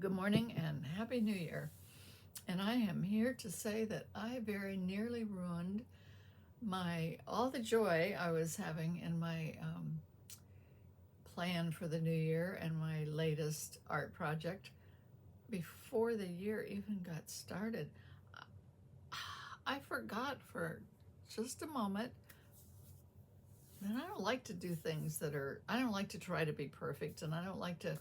Good morning and Happy New Year. And I am here to say that I very nearly ruined all the joy I was having in my plan for the new year and my latest art project before the year even got started. I forgot for just a moment that I don't like to do things I don't like to try to be perfect, and I don't like to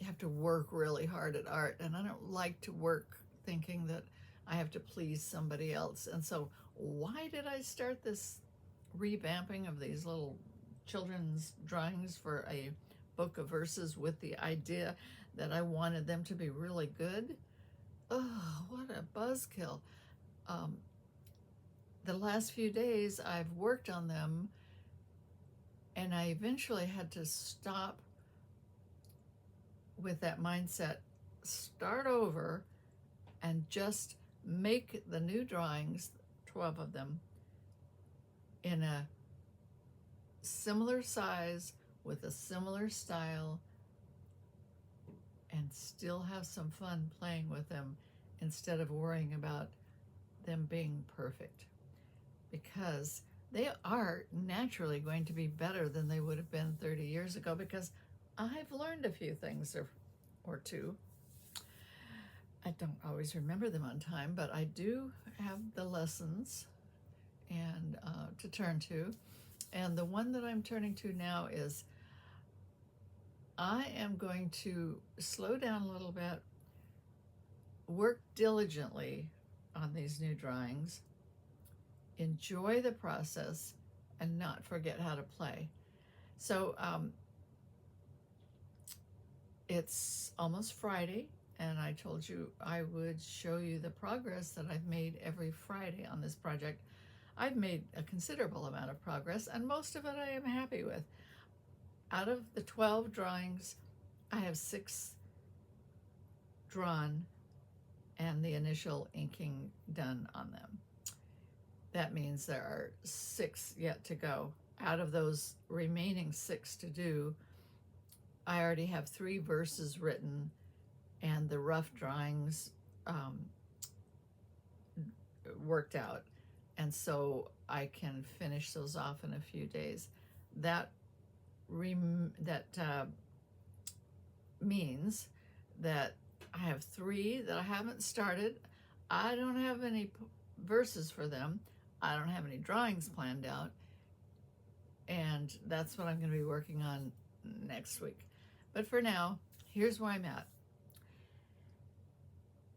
have to work really hard at art, and I don't like to work thinking that I have to please somebody else. And so why did I start this revamping of these little children's drawings for a book of verses with the idea that I wanted them to be really good? Oh, what a buzzkill. um, the last few days I've worked on them, and I eventually had to stop with that mindset, start over, and just make the new drawings, 12 of them, in a similar size with a similar style, and still have some fun playing with them instead of worrying about them being perfect, because they are naturally going to be better than they would have been 30 years ago, because I've learned a few things or two. I don't always remember them on time, but I do have the lessons and to turn to. And the one that I'm turning to now is I am going to slow down a little bit, work diligently on these new drawings, enjoy the process, and not forget how to play. So it's almost Friday, and I told you I would show you the progress that I've made every Friday on this project. I've made a considerable amount of progress, and most of it I am happy with. Out of the 12 drawings, I have 6 drawn and the initial inking done on them. That means there are 6 yet to go. Out of those remaining 6 to do, I already have 3 verses written, and the rough drawings worked out, and so I can finish those off in a few days. That means that I have 3 that I haven't started. I don't have any verses for them. I don't have any drawings planned out, and that's what I'm going to be working on next week. But for now, here's where I'm at.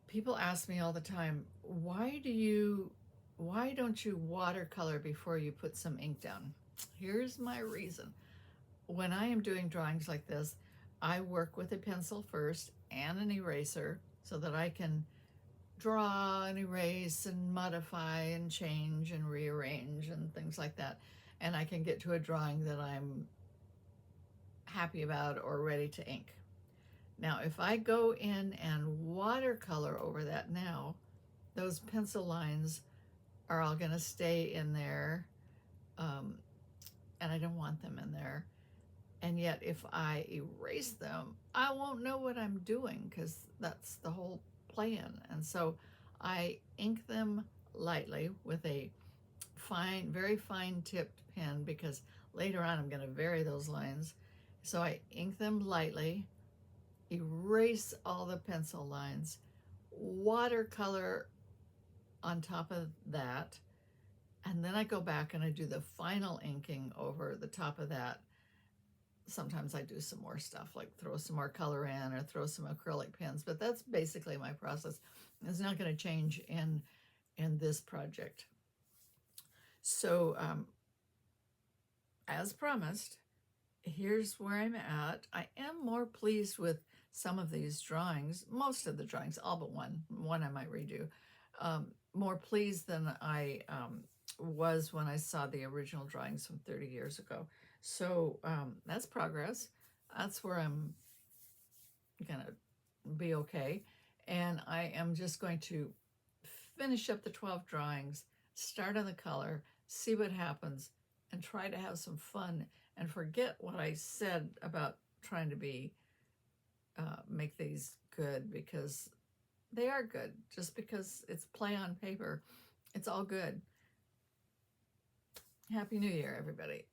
People ask me all the time, why don't you watercolor before you put some ink down? Here's my reason. When I am doing drawings like this, I work with a pencil first and an eraser so that I can draw and erase and modify and change and rearrange and things like that. And I can get to a drawing that I'm happy about or ready to ink. Now, if I go in and watercolor over that now, those pencil lines are all going to stay in there, and I don't want them in there. And yet, if I erase them, I won't know what I'm doing, because that's the whole plan. And so I ink them lightly with a very fine tipped pen, because later on I'm going to vary those lines. So I ink them lightly, erase all the pencil lines, watercolor on top of that, and then I go back and I do the final inking over the top of that. Sometimes I do some more stuff, like throw some more color in or throw some acrylic pens, but that's basically my process. It's not going to change in this project. So as promised, here's where I'm at. I am more pleased with some of these drawings, most of the drawings, all but one I might redo. More pleased than I was when I saw the original drawings from 30 years ago. So that's progress. That's where I'm gonna be okay. And I am just going to finish up the 12 drawings, start on the color, see what happens, and try to have some fun and forget what I said about trying to make these good because they are good. Just because it's play on paper, it's all good. Happy New Year, everybody.